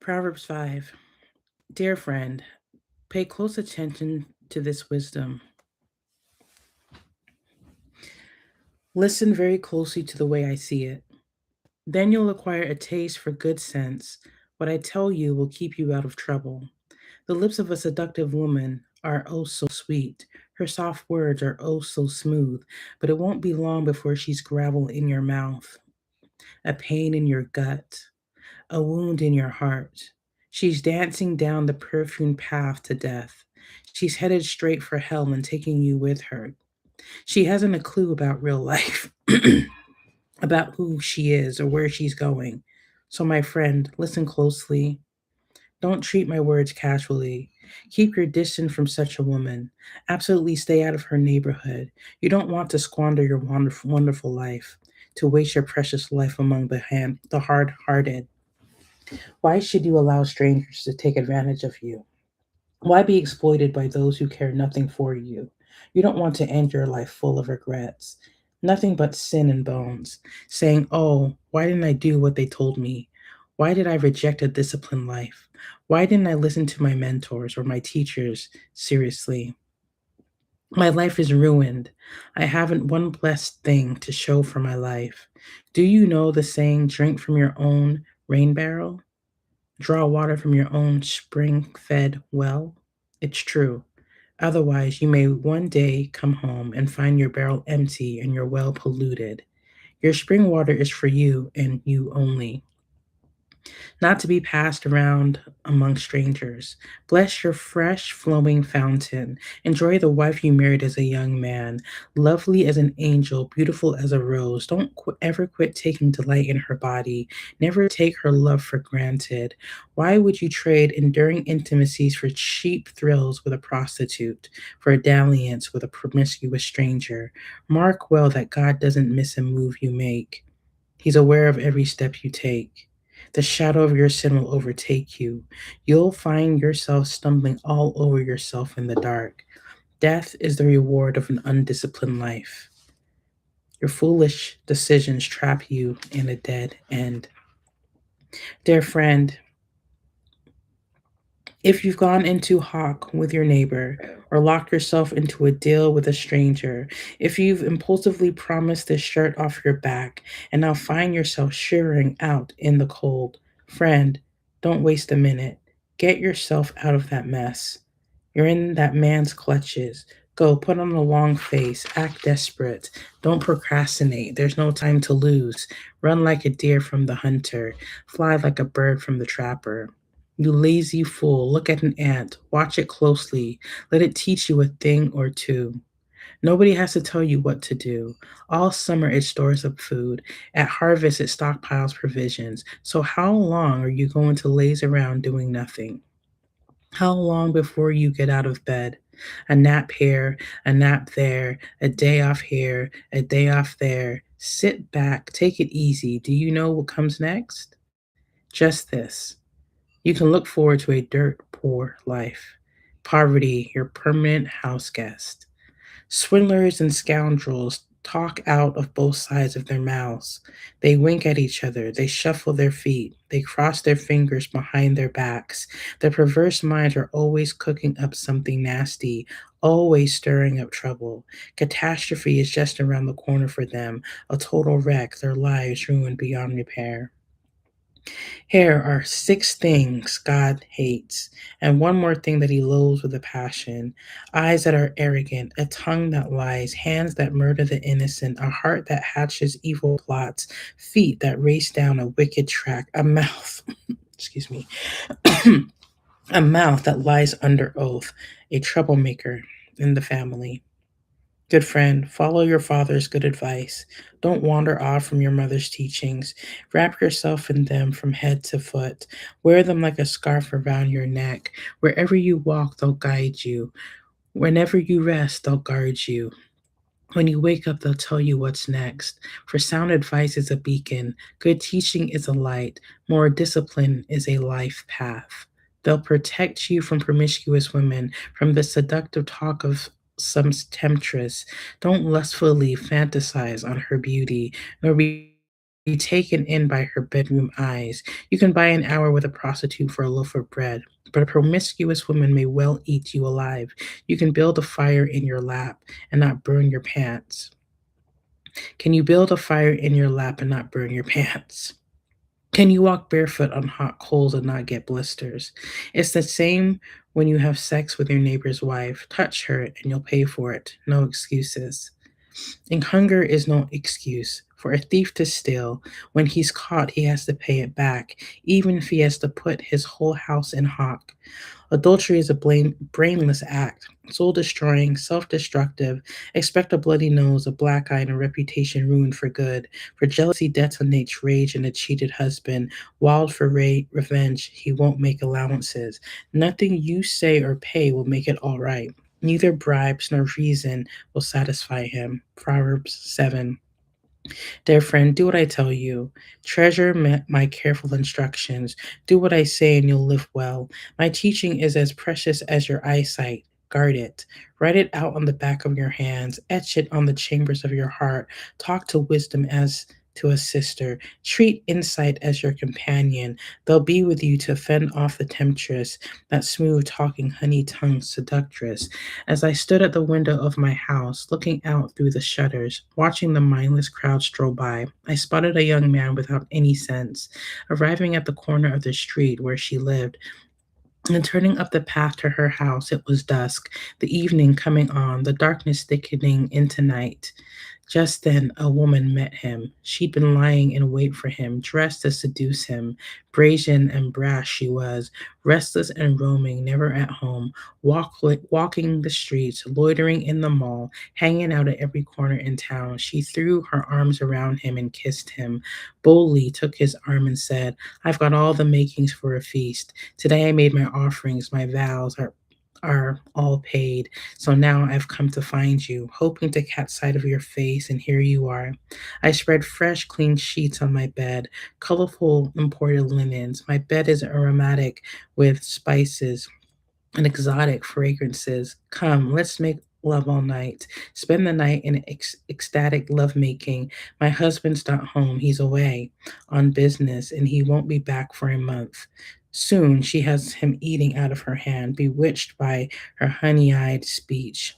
Proverbs 5. Dear friend, pay close attention to this wisdom. Listen very closely to the way I see it. Then you'll acquire a taste for good sense. What I tell you will keep you out of trouble. The lips of a seductive woman are oh so sweet. Her soft words are oh so smooth, but it won't be long before she's gravel in your mouth, a pain in your gut, a wound in your heart. She's dancing down the perfumed path to death. She's headed straight for hell and taking you with her. She hasn't a clue about real life, about who she is or where she's going. So, my friend, listen closely. Don't treat my words casually. Keep your distance from such a woman. Absolutely stay out of her neighborhood. You don't want to squander your wonderful life, to waste your precious life among the hard-hearted. Why should you allow strangers to take advantage of you? Why be exploited by those who care nothing for you? You don't want to end your life full of regrets, nothing but sin and bones, saying, oh, why didn't I do what they told me? Why did I reject a disciplined life? Why didn't I listen to my mentors or my teachers seriously? My life is ruined. I haven't one blessed thing to show for my life. Do you know the saying, drink from your own rain barrel? Draw water from your own spring fed well? It's true. Otherwise, you may one day come home and find your barrel empty and your well polluted. Your spring water is for you and you only, not to be passed around among strangers. Bless your fresh flowing fountain. Enjoy the wife you married as a young man, lovely as an angel, beautiful as a rose. Don't ever quit taking delight in her body. Never take her love for granted. Why would you trade enduring intimacies for cheap thrills with a prostitute, for a dalliance with a promiscuous stranger? Mark well that God doesn't miss a move you make. He's aware of every step you take. The shadow of your sin will overtake you. You'll find yourself stumbling all over yourself in the dark. Death is the reward of an undisciplined life. Your foolish decisions trap you in a dead end. Dear friend, if you've gone into hawk with your neighbor or locked yourself into a deal with a stranger, if you've impulsively promised this shirt off your back and now find yourself shivering out in the cold, friend, don't waste a minute. Get yourself out of that mess. You're in that man's clutches. Go, put on a long face, act desperate. Don't procrastinate. There's no time to lose. Run like a deer from the hunter, fly like a bird from the trapper. You lazy fool, look at an ant, watch it closely, let it teach you a thing or two. Nobody has to tell you what to do. All summer it stores up food. At harvest it stockpiles provisions. So how long are you going to laze around doing nothing? How long before you get out of bed? A nap here, a nap there, a day off here, a day off there. Sit back, take it easy. Do you know what comes next? Just this. You can look forward to a dirt poor life. Poverty, your permanent house guest. Swindlers and scoundrels talk out of both sides of their mouths. They wink at each other. They shuffle their feet. They cross their fingers behind their backs. Their perverse minds are always cooking up something nasty, always stirring up trouble. Catastrophe is just around the corner for them, a total wreck, their lives ruined beyond repair. Here are six things God hates, and one more thing that he loathes with a passion: eyes that are arrogant, a tongue that lies, hands that murder the innocent, a heart that hatches evil plots, feet that race down a wicked track, a mouth, excuse me, a mouth that lies under oath, a troublemaker in the family. Good friend, follow your father's good advice. Don't wander off from your mother's teachings. Wrap yourself in them from head to foot. Wear them like a scarf around your neck. Wherever you walk, they'll guide you. Whenever you rest, they'll guard you. When you wake up, they'll tell you what's next. For sound advice is a beacon, good teaching is a light, more discipline is a life path. They'll protect you from promiscuous women, from the seductive talk of some temptress. Don't lustfully fantasize on her beauty, nor be be taken in by her bedroom eyes. You can buy an hour with a prostitute for a loaf of bread, but a promiscuous woman may well eat you alive. You can build a fire in your lap and not burn your pants. Can you build a fire in your lap and not burn your pants? Can you walk barefoot on hot coals and not get blisters? It's the same when you have sex with your neighbor's wife. Touch her and you'll pay for it. No excuses. And hunger is no excuse. For a thief to steal, when he's caught, he has to pay it back, even if he has to put his whole house in hock. Adultery is a brainless act, soul destroying, self destructive. Expect a bloody nose, a black eye, and a reputation ruined for good. For jealousy detonates rage in a cheated husband. Wild for revenge, he won't make allowances. Nothing you say or pay will make it all right. Neither bribes nor reason will satisfy him. Proverbs 7. Dear friend, do what I tell you. Treasure my careful instructions. Do what I say, and you'll live well. My teaching is as precious as your eyesight. Guard it. Write it out on the back of your hands. Etch it on the chambers of your heart. Talk to wisdom as to a sister. Treat insight as your companion. They'll be with you to fend off the temptress, that smooth talking, honey tongued seductress. As I stood at the window of my house, looking out through the shutters, watching the mindless crowd stroll by, I spotted a young man without any sense, arriving at the corner of the street where she lived. And turning up the path to her house, it was dusk, the evening coming on, the darkness thickening into night. Just then, a woman met him. She'd been lying in wait for him, dressed to seduce him. Brazen and brash she was, restless and roaming, never at home, walking the streets, loitering in the mall, hanging out at every corner in town. She threw her arms around him and kissed him, boldly took his arm and said, I've got all the makings for a feast. Today I made my offerings, my vows are all paid. So now I've come to find you, hoping to catch sight of your face, and here you are. I spread fresh, clean sheets on my bed, colorful imported linens. My bed is aromatic with spices and exotic fragrances. Come, let's make love all night. Spend the night in ecstatic lovemaking. My husband's not home. He's away on business, and he won't be back for a month. Soon she has him eating out of her hand, bewitched by her honey eyed speech.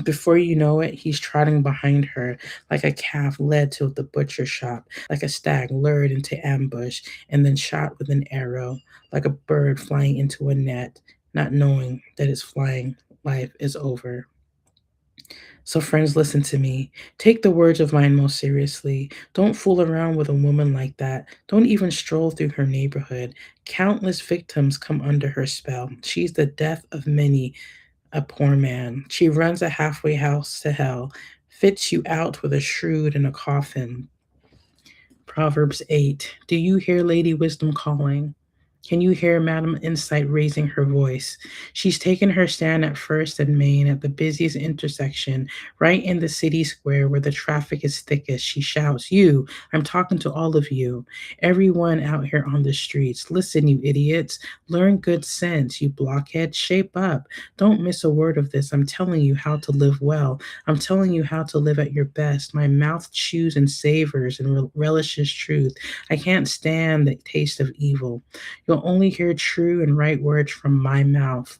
Before you know it, he's trotting behind her like a calf led to the butcher shop, like a stag lured into ambush and then shot with an arrow, like a bird flying into a net, not knowing that its flying life is over. So, friends, listen to me. Take the words of mine most seriously. Don't fool around with a woman like that. Don't even stroll through her neighborhood. Countless victims come under her spell. She's the death of many a poor man. She runs a halfway house to hell, fits you out with a shroud and a coffin. Proverbs 8. Do you hear Lady Wisdom calling? Can you hear Madam Insight raising her voice? She's taken her stand at First and Main at the busiest intersection, right in the city square where the traffic is thickest. She shouts, You, I'm talking to all of you. Everyone out here on the streets. Listen, you idiots. Learn good sense, you blockheads. Shape up. Don't miss a word of this. I'm telling you how to live well. I'm telling you how to live at your best. My mouth chews and savors and relishes truth. I can't stand the taste of evil. You'll only hear true and right words from my mouth.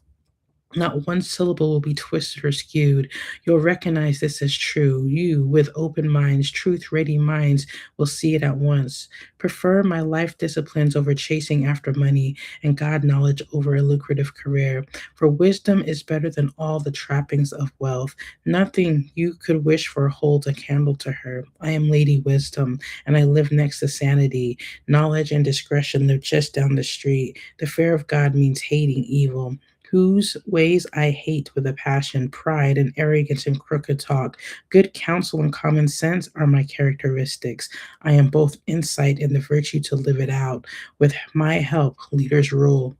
Not one syllable will be twisted or skewed. You'll recognize this as true. You, with open minds, truth ready minds, will see it at once. Prefer my life disciplines over chasing after money and God knowledge over a lucrative career. For wisdom is better than all the trappings of wealth. Nothing you could wish for holds a candle to her. I am Lady Wisdom, and I live next to sanity. Knowledge and discretion live just down the street. The fear of God means hating evil whose ways I hate with a passion, pride and arrogance and crooked talk. Good counsel and common sense are my characteristics. I am both insight and the virtue to live it out. With my help, leaders rule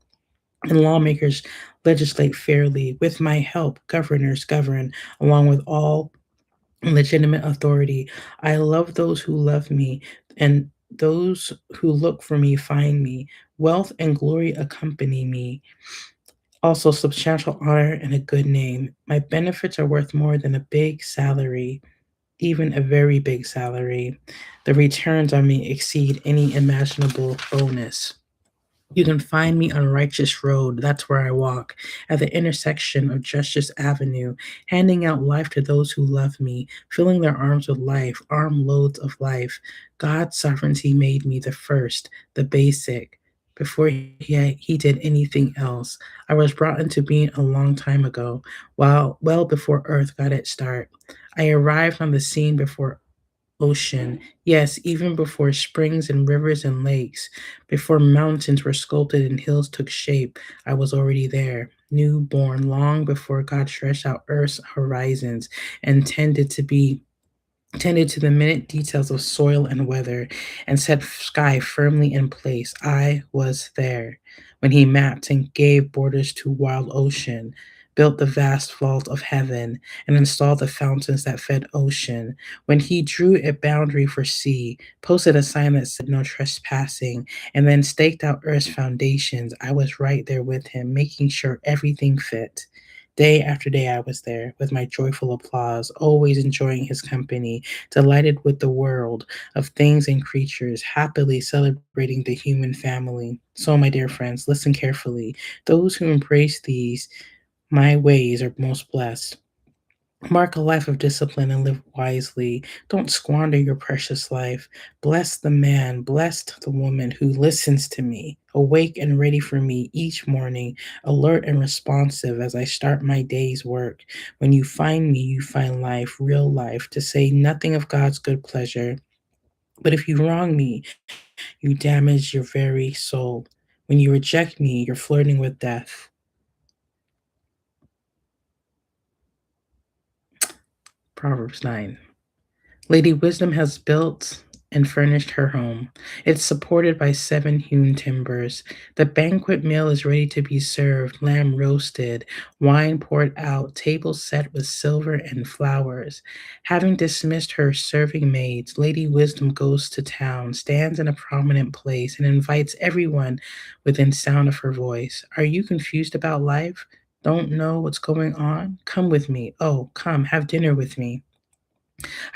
and lawmakers legislate fairly. With my help, governors govern, along with all legitimate authority. I love those who love me, and those who look for me find me. Wealth and glory accompany me, also substantial honor and a good name. My benefits are worth more than a big salary. even a very big salary. The returns on me exceed any imaginable bonus. You can find me on Righteous Road, that's where I walk, at the intersection of Justice Avenue, handing out life to those who love me, filling their arms with life, armloads of life. God's sovereignty made me the first, the basic. Before he did anything else, I was brought into being a long time ago, while well before Earth got its start. I arrived on the scene before ocean. Yes, even before springs and rivers and lakes, before mountains were sculpted and hills took shape, I was already there, newborn, long before God stretched out earth's horizons and tended to the minute details of soil and weather, and set sky firmly in place. I was there when he mapped and gave borders to wild ocean, built the vast vault of heaven, and installed the fountains that fed ocean. When he drew a boundary for sea, posted a sign that said no trespassing, and then staked out earth's foundations, I was right there with him, making sure everything fit. Day after day, I was there with my joyful applause, always enjoying his company, delighted with the world of things and creatures, happily celebrating the human family. So, my dear friends, listen carefully. Those who embrace these, my ways, are most blessed. Mark a life of discipline and live wisely. Don't squander your precious life. Bless the man, blessed the woman who listens to me, awake and ready for me each morning, alert and responsive as I start my day's work. When you find me, you find life, real life, to say nothing of God's good pleasure. But if you wrong me, you damage your very soul. When you reject me, you're flirting with death. Proverbs 9. Lady Wisdom has built and furnished her home. It's supported by 7 hewn timbers. The banquet meal is ready to be served, lamb roasted, wine poured out, table set with silver and flowers. Having dismissed her serving maids, Lady Wisdom goes to town, stands in a prominent place, and invites everyone within sound of her voice. Are you confused about life? Don't know what's going on? Come with me. Oh, come, have dinner with me.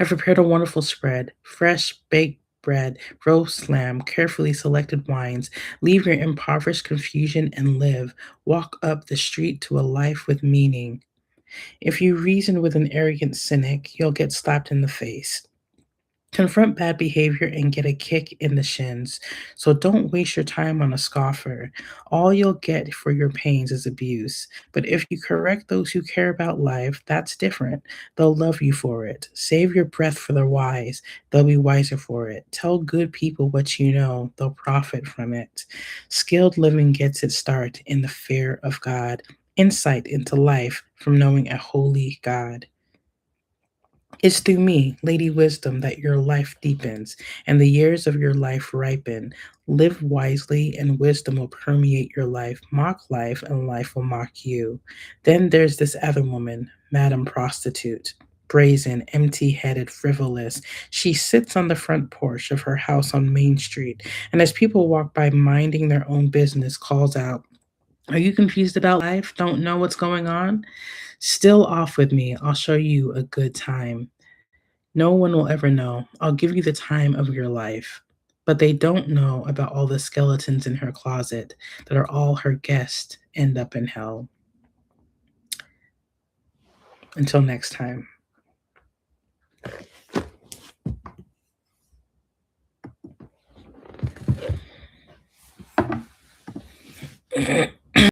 I've prepared a wonderful spread: fresh baked bread, roast lamb, carefully selected wines. Leave your impoverished confusion and live. Walk up the street to a life with meaning. If you reason with an arrogant cynic, you'll get slapped in the face. Confront bad behavior and get a kick in the shins. So don't waste your time on a scoffer. All you'll get for your pains is abuse. But if you correct those who care about life, that's different. They'll love you for it. Save your breath for the wise. They'll be wiser for it. Tell good people what you know. They'll profit from it. Skilled living gets its start in the fear of God. Insight into life from knowing a holy God. It's through me, Lady Wisdom, that your life deepens and the years of your life ripen. Live wisely, and wisdom will permeate your life. Mock life, and life will mock you. Then there's this other woman, Madam Prostitute. Brazen, empty headed, frivolous. She sits on the front porch of her house on Main Street, and as people walk by minding their own business, calls out, Are you confused about life? Don't know what's going on? Still off with me. I'll show you a good time. No one will ever know. I'll give you the time of your life. But they don't know about all the skeletons in her closet that are all her guests end up in hell. Until next time.